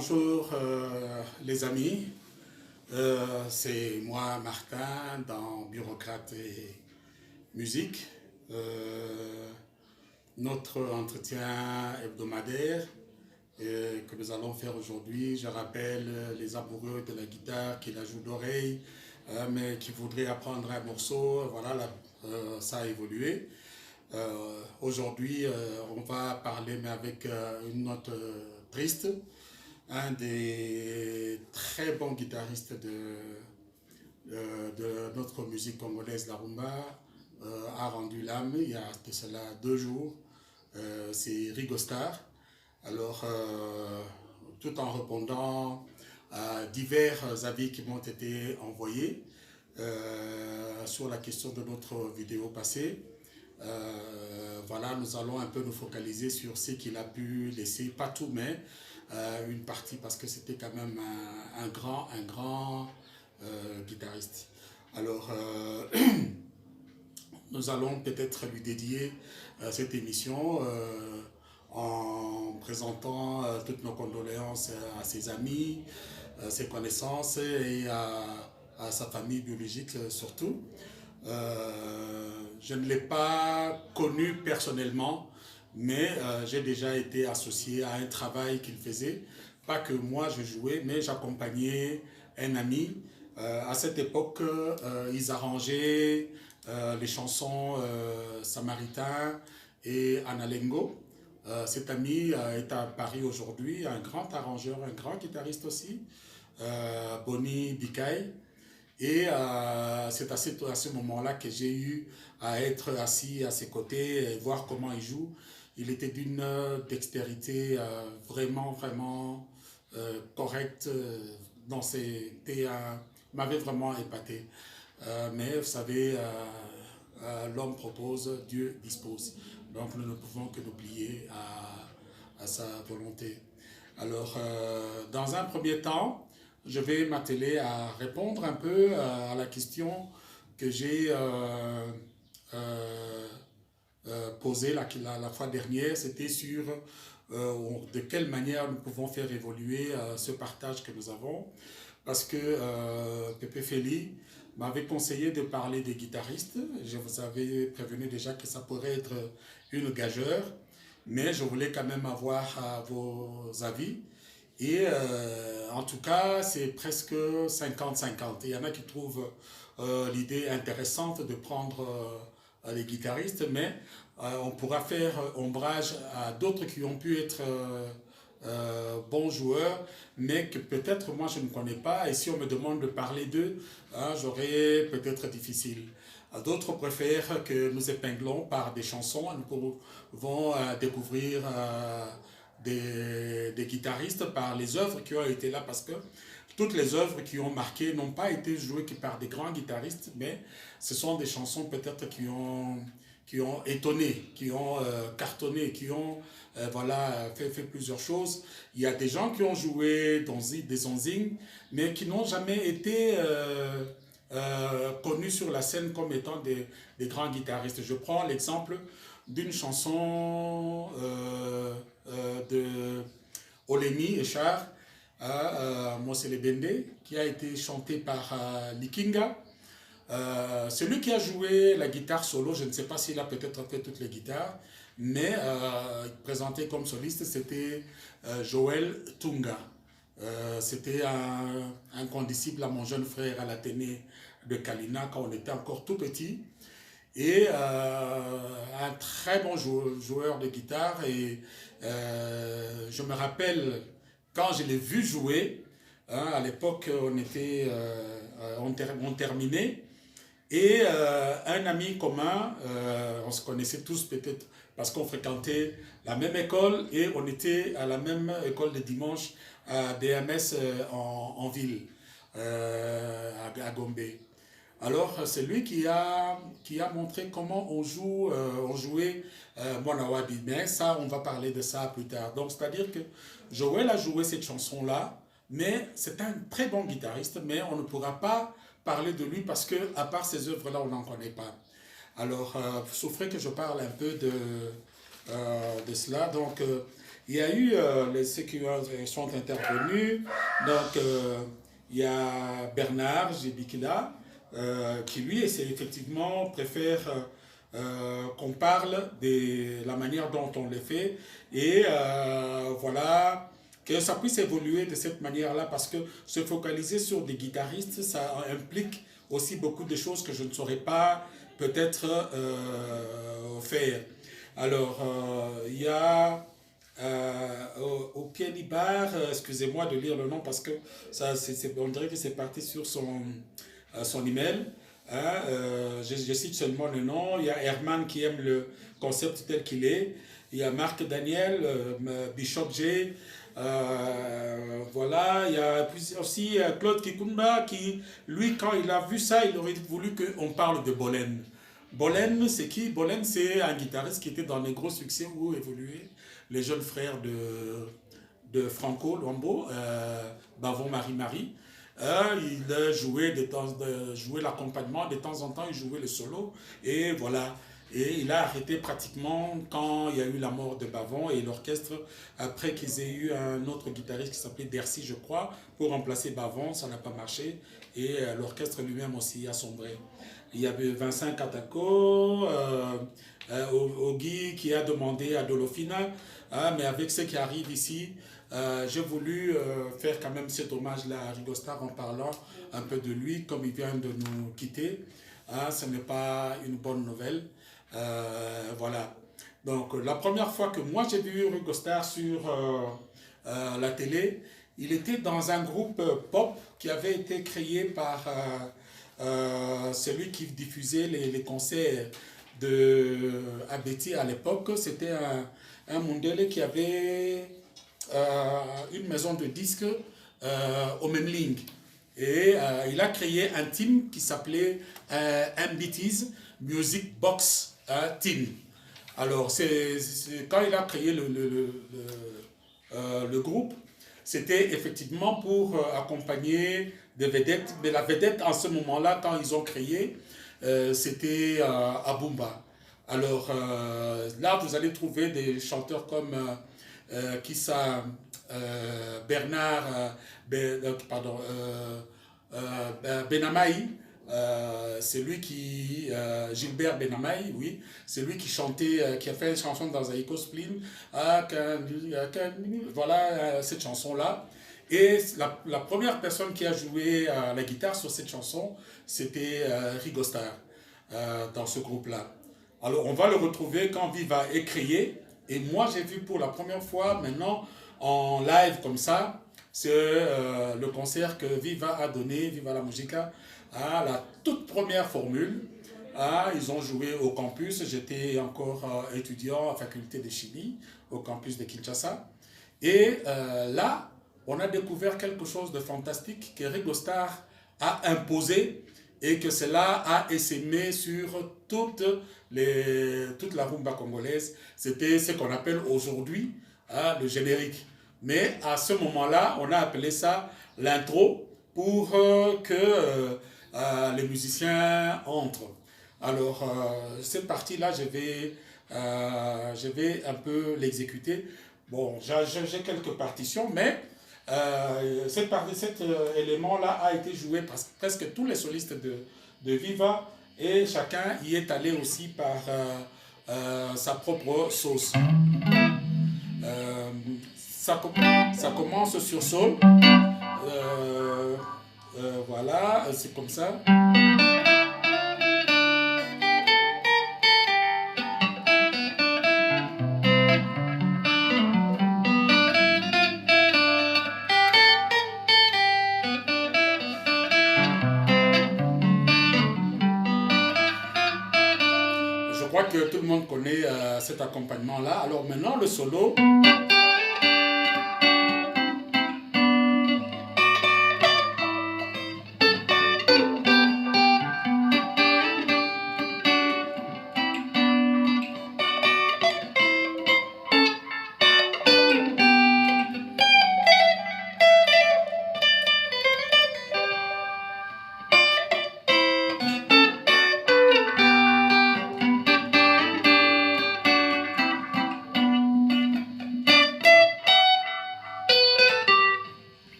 Bonjour les amis, c'est moi Martin dans Bureaucrate et Musique. Notre entretien hebdomadaire que nous allons faire aujourd'hui, je rappelle les amoureux de la guitare qui la jouent d'oreille, mais qui voudraient apprendre un morceau, voilà, ça a évolué. Aujourd'hui, on va parler, mais avec une note triste. Un des très bons guitaristes de notre musique congolaise, la rumba, a rendu l'âme il y a de cela 2 jours. C'est Rigo Star. Alors, tout en répondant à divers avis qui m'ont été envoyés sur la question de notre vidéo passée, voilà, nous allons un peu nous focaliser sur ce qu'il a pu laisser, pas tout, mais une partie, parce que c'était quand même un grand guitariste. Alors, nous allons peut-être lui dédier cette émission en présentant toutes nos condoléances à ses amis, ses connaissances et à sa famille biologique surtout. Je ne l'ai pas connu personnellement, mais j'ai déjà été associé à un travail qu'il faisait. Pas que moi je jouais, mais j'accompagnais un ami. À cette époque, ils arrangeaient les chansons Samaritain et Analengo. Cet ami est à Paris aujourd'hui, un grand arrangeur, un grand guitariste aussi, Boni Bikaï. Et c'est à ce moment-là que j'ai eu à être assis à ses côtés et voir comment il joue. Il était d'une dextérité vraiment correcte. M'avait vraiment épaté. Mais vous savez, l'homme propose, Dieu dispose. Donc nous ne pouvons que nous plier à sa volonté. Alors, dans un premier temps, je vais m'atteler à répondre un peu à la question que j'ai posée la fois dernière. C'était sur de quelle manière nous pouvons faire évoluer ce partage que nous avons. Parce que Pépé Feli m'avait conseillé de parler des guitaristes. Je vous avais prévenu déjà que ça pourrait être une gageure, mais je voulais quand même avoir vos avis. Et en tout cas, c'est presque 50-50. Il y en a qui trouvent l'idée intéressante de prendre les guitaristes, mais on pourra faire ombrage à d'autres qui ont pu être bons joueurs, mais que peut-être moi je ne connais pas. Et si on me demande de parler d'eux, j'aurais peut-être difficile. D'autres préfèrent que nous épinglons par des chansons. Nous pouvons découvrir des guitaristes par les œuvres qui ont été là, parce que toutes les œuvres qui ont marqué n'ont pas été jouées que par des grands guitaristes, mais ce sont des chansons peut-être qui ont étonné, qui ont cartonné, qui ont voilà, fait plusieurs choses. Il y a des gens qui ont joué des onzing, mais qui n'ont jamais été connus sur la scène comme étant des grands guitaristes. Je prends l'exemple d'une chanson de Olemi Echar, Mosele Bende, qui a été chantée par Likinga. Celui qui a joué la guitare solo, je ne sais pas s'il a peut-être fait toutes les guitares, mais présenté comme soliste, c'était Joël Tunga. C'était un condisciple à mon jeune frère à l'Athénée de Kalina quand on était encore tout petit. Et un très bon joueur de guitare. Et je me rappelle quand je l'ai vu jouer, à l'époque on terminait. Et un ami commun, on se connaissait tous peut-être parce qu'on fréquentait la même école et on était à la même école de dimanche à DMS en ville, à Gombe. Alors c'est lui qui a montré comment on jouait Monawadi. Mais ça, on va parler de ça plus tard. Donc c'est-à-dire que Joël a joué cette chanson-là, mais c'est un très bon guitariste, mais on ne pourra pas parler de lui parce que, à part ces œuvres-là, on n'en connaît pas. Alors, vous souffrez que je parle un peu de cela. Donc, il y a eu ceux qui sont intervenus. Donc, il y a Bernard Jebikila, qui lui, effectivement, préfère qu'on parle de la manière dont on le fait. Et voilà, que ça puisse évoluer de cette manière-là, parce que se focaliser sur des guitaristes, ça implique aussi beaucoup de choses que je ne saurais pas peut-être faire. Alors, il y a au Piedi Bar, excusez-moi de lire le nom parce que ça, on dirait que c'est parti sur son email. Hein, je cite seulement le nom. Il y a Herman qui aime le concept tel qu'il est. Il y a Marc Daniel, Bishop J. Voilà, il y a aussi Claude Kikumba qui, lui, quand il a vu ça, il aurait voulu qu'on parle de Bolène. Bolène, c'est qui? Bolène, c'est un guitariste qui était dans les gros succès où évoluaient les jeunes frères de Franco Luambo, Bavon Marie-Marie. Il jouait l'accompagnement, de temps en temps il jouait le solo, et voilà. Et il a arrêté pratiquement quand il y a eu la mort de Bavon et l'orchestre, après qu'ils aient eu un autre guitariste qui s'appelait Dercy, je crois, pour remplacer Bavon, ça n'a pas marché, et l'orchestre lui-même aussi a sombré. Il y avait Vincent Katako, Ogi qui a demandé à Dolofina, mais avec ce qui arrive ici, j'ai voulu faire quand même cet hommage-là à Ringo Starr en parlant un peu de lui, comme il vient de nous quitter. Ce n'est pas une bonne nouvelle. Voilà. Donc, la première fois que moi j'ai vu Ringo Starr sur la télé, il était dans un groupe pop qui avait été créé par celui qui diffusait les concerts de Abeti à l'époque. C'était un Mundele qui avait une maison de disques au même ligne. Et il a créé un team qui s'appelait MBT's Music Box Team. Alors, quand il a créé le groupe, c'était effectivement pour accompagner des vedettes. Mais la vedette, en ce moment-là, quand ils ont créé, c'était Abumba. Alors, là, vous allez trouver des chanteurs comme Kissa Bernard, Benamaï, c'est lui qui, Gilbert Benamaï, oui, c'est lui qui chantait, qui a fait une chanson dans Aiko Spleen, voilà cette chanson-là. Et la première personne qui a joué la guitare sur cette chanson, c'était Ringo Starr, dans ce groupe-là. Alors on va le retrouver quand Viva est créé. Et moi j'ai vu pour la première fois maintenant en live comme ça, c'est le concert que Viva a donné, Viva la Musica, à la toute première formule. Ils ont joué au campus, j'étais encore étudiant à faculté de chimie, au campus de Kinshasa. Et là, on a découvert quelque chose de fantastique que Ringo Starr a imposé et que cela a essaimé sur toute la rumba congolaise. C'était ce qu'on appelle aujourd'hui le générique. Mais à ce moment-là, on a appelé ça l'intro pour que les musiciens entrent. Alors, cette partie-là, je vais un peu l'exécuter. Bon, j'ai quelques partitions, mais cet élément-là a été joué par presque tous les solistes de Viva, et chacun y est allé aussi par sa propre sauce. Ça commence sur sol. Voilà, c'est comme ça. Je crois que tout le monde connaît cet accompagnement-là. Alors maintenant, le solo.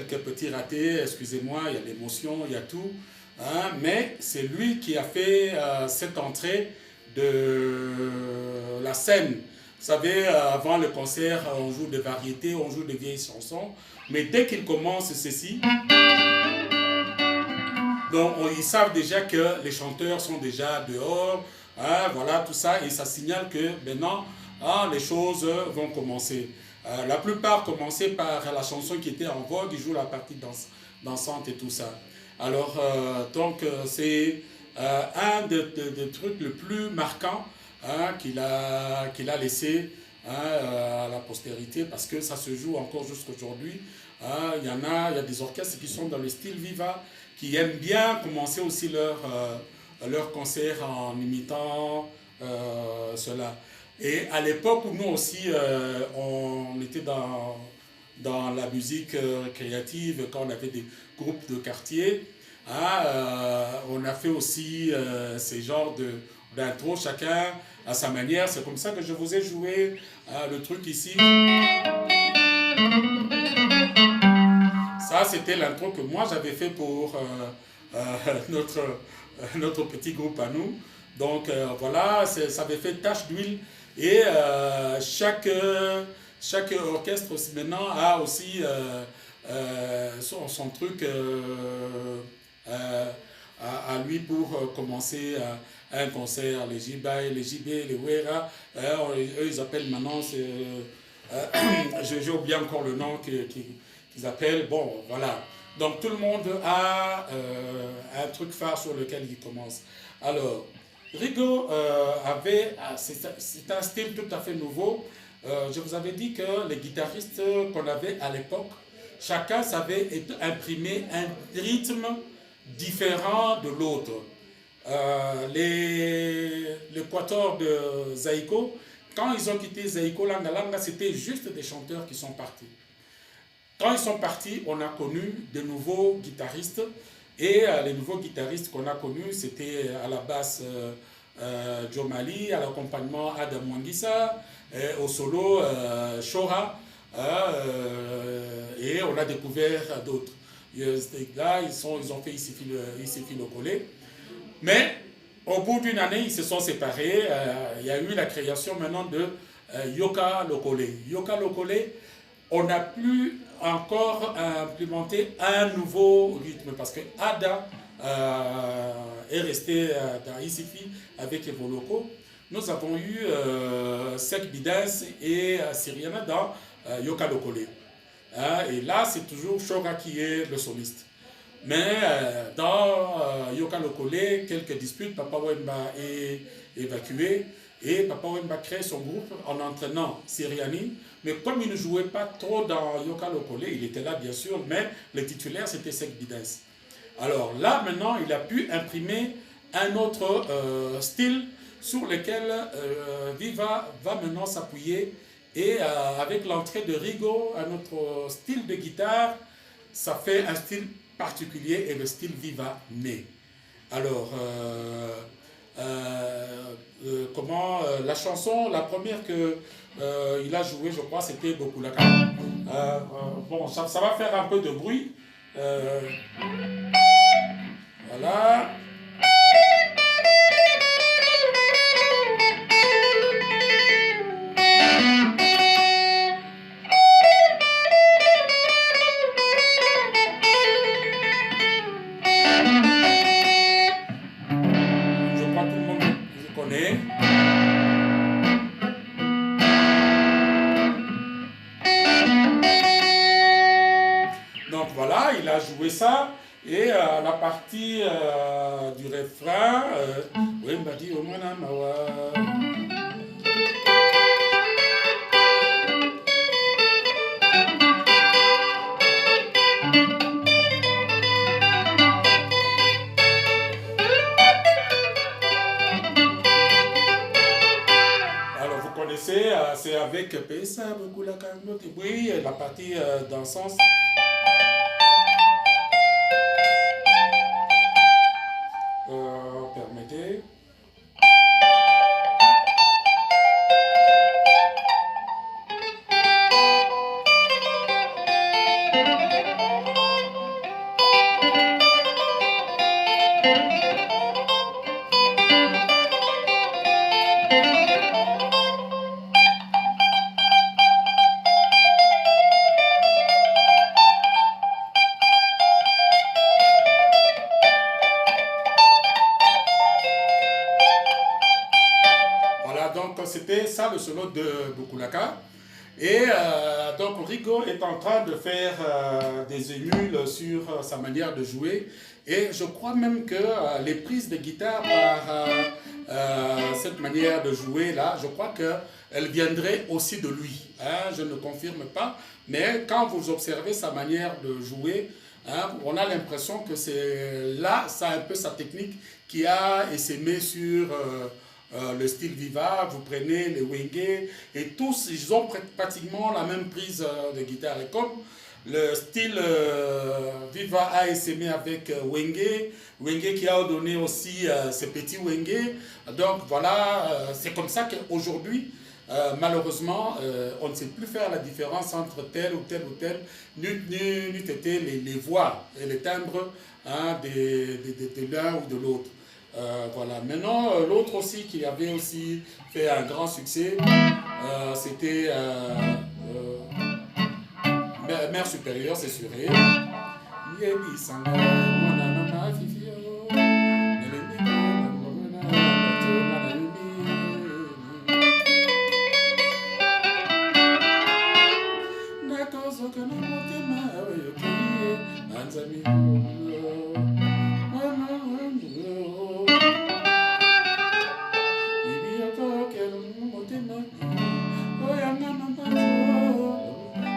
quelques petits ratés, excusez-moi, il y a l'émotion, il y a tout. Hein, mais c'est lui qui a fait cette entrée de la scène. Vous savez, avant le concert, on joue des variétés, on joue des vieilles chansons. Mais dès qu'il commence ceci, donc ils savent déjà que les chanteurs sont déjà dehors. Hein, voilà, tout ça. Et ça signale que maintenant, les choses vont commencer. La plupart commençaient par la chanson qui était en vogue, ils jouent la partie dansante et tout ça. Alors, c'est un des trucs le plus marquants hein, qu'il a laissé hein, à la postérité parce que ça se joue encore jusqu'aujourd'hui. Hein, il y a des orchestres qui sont dans le style Viva, qui aiment bien commencer aussi leur concert en imitant cela. Et à l'époque où nous aussi, on était dans la musique créative, quand on avait des groupes de quartier, hein, on a fait aussi ces genres d'intro, chacun à sa manière. C'est comme ça que je vous ai joué le truc ici. Ça, c'était l'intro que moi j'avais fait pour notre petit groupe à nous. Donc voilà, ça avait fait tache d'huile. Et chaque orchestre aussi, maintenant a aussi son truc à lui pour commencer un concert. Les Jibaï, les JB, les Wera, eux ils appellent maintenant, j'ai oublié encore le nom qu'ils appellent. Bon, voilà. Donc tout le monde a un truc phare sur lequel il commence. Alors, Rigo c'est un style tout à fait nouveau. Je vous avais dit que les guitaristes qu'on avait à l'époque, chacun savait imprimer un rythme différent de l'autre. Les quatuors de Zaïko, quand ils ont quitté Zaïko Langa Langa, c'était juste des chanteurs qui sont partis. Quand ils sont partis, on a connu de nouveaux guitaristes. Et les nouveaux guitaristes qu'on a connus, c'était à la basse Joe Mali, à l'accompagnement Adam Wangissa, au solo Shora, et on a découvert d'autres. Là, ils ont fait ici le collet. Mais au bout d'une année, ils se sont séparés. Il y a eu la création maintenant de Yoka Lokole. Yoka Lokole, on a pu encore implémenter un nouveau rythme parce que Ada est resté dans Isifi avec Evoloko. Nous avons eu Sek Bidens et Syriana dans Yoka Lokole. Et là, c'est toujours Shoga qui est le soliste. Mais dans Yoka Lokole, quelques disputes, Papa Wemba est évacué et Papa Wemba crée son groupe en entraînant Syriani. Mais comme il ne jouait pas trop dans Yoka Lokole, il était là bien sûr, mais le titulaire c'était Sek Bidens. Alors là maintenant, il a pu imprimer un autre style sur lequel Viva va maintenant s'appuyer. Et avec l'entrée de Rigo, un autre style de guitare, ça fait un style particulier et le style Viva né. Alors, la chanson, la première que il a jouée, je crois, c'était Bokulaka. Bon, ça va faire un peu de bruit. Voilà. Donc voilà, il a joué ça. Et la partie du refrain, alors vous connaissez, c'est avec Pesa, beaucoup la oui, la partie dansante. Permettez. Voilà, donc c'était ça le solo de Bukulaka. Et donc Rigo est en train de faire des émules sur sa manière de jouer. Et je crois même que les prises de guitare par cette manière de jouer là, je crois qu'elles viendraient aussi de lui. Hein, je ne confirme pas, mais quand vous observez sa manière de jouer, hein, on a l'impression que c'est là, ça un peu sa technique qui a essaimé sur le style Viva. Vous prenez les Wenge et tous, ils ont pratiquement la même prise de guitare. Et comme le style Viva a essaimé avec Wenge, Wenge qui a donné aussi ses petits Wenge. Donc voilà, c'est comme ça qu'aujourd'hui, malheureusement, on ne sait plus faire la différence entre tel ou tel ou tel, n'eût été les voix et les timbres, hein, de l'un ou de l'autre. Voilà. Maintenant, l'autre aussi qui avait aussi fait un grand succès, c'était Mère supérieure, c'est sûr.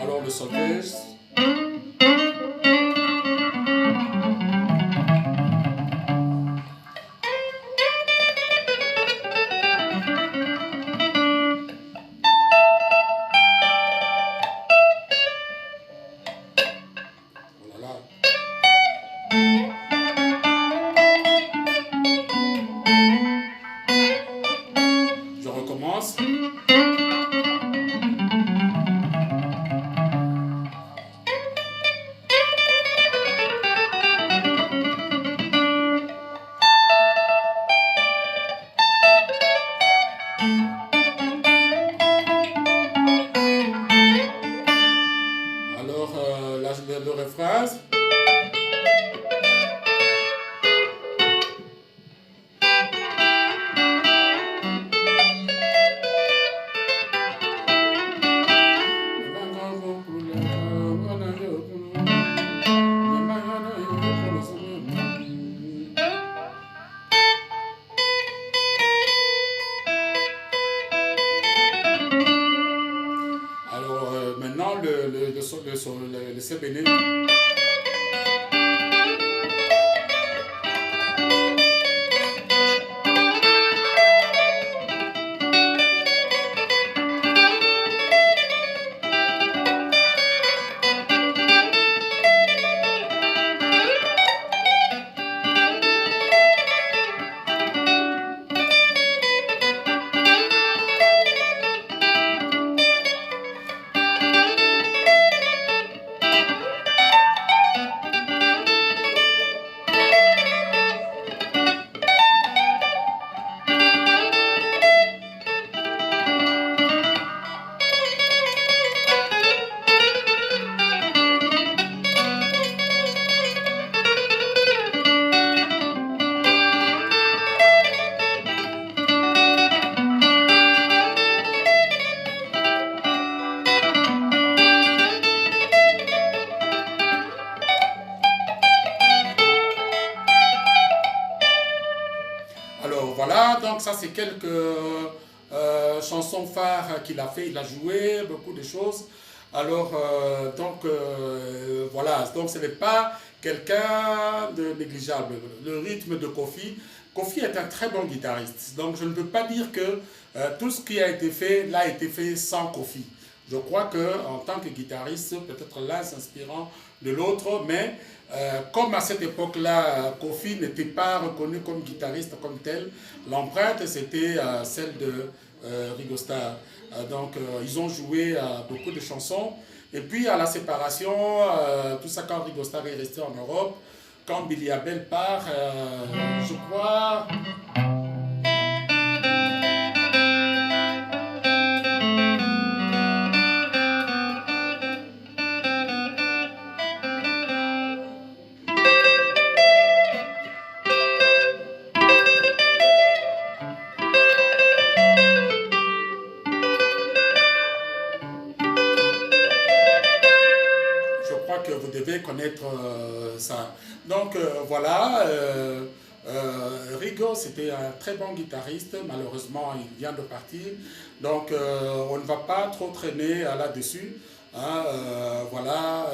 Alors le solfège. Voilà. Je recommence. Alors, le refrain. Alors, maintenant, le CBD. Alors voilà, donc ça c'est quelques chansons phares qu'il a fait, il a joué beaucoup de choses. Alors voilà, donc ce n'est pas quelqu'un de négligeable. Le rythme de Kofi, Kofi est un très bon guitariste, donc je ne peux pas dire que tout ce qui a été fait, là a été fait sans Kofi. Je crois qu'en tant que guitariste, peut-être l'un s'inspirant de l'autre, mais comme à cette époque-là, Kofi n'était pas reconnu comme guitariste comme tel, l'empreinte c'était celle de Ringo Starr. Donc ils ont joué beaucoup de chansons. Et puis à la séparation, tout ça quand Ringo Starr est resté en Europe, quand Billy Abel part, je crois... Je crois que vous devez connaître ça. Donc voilà, Rigo c'était un très bon guitariste, malheureusement il vient de partir, donc on ne va pas trop traîner là-dessus. Hein, voilà.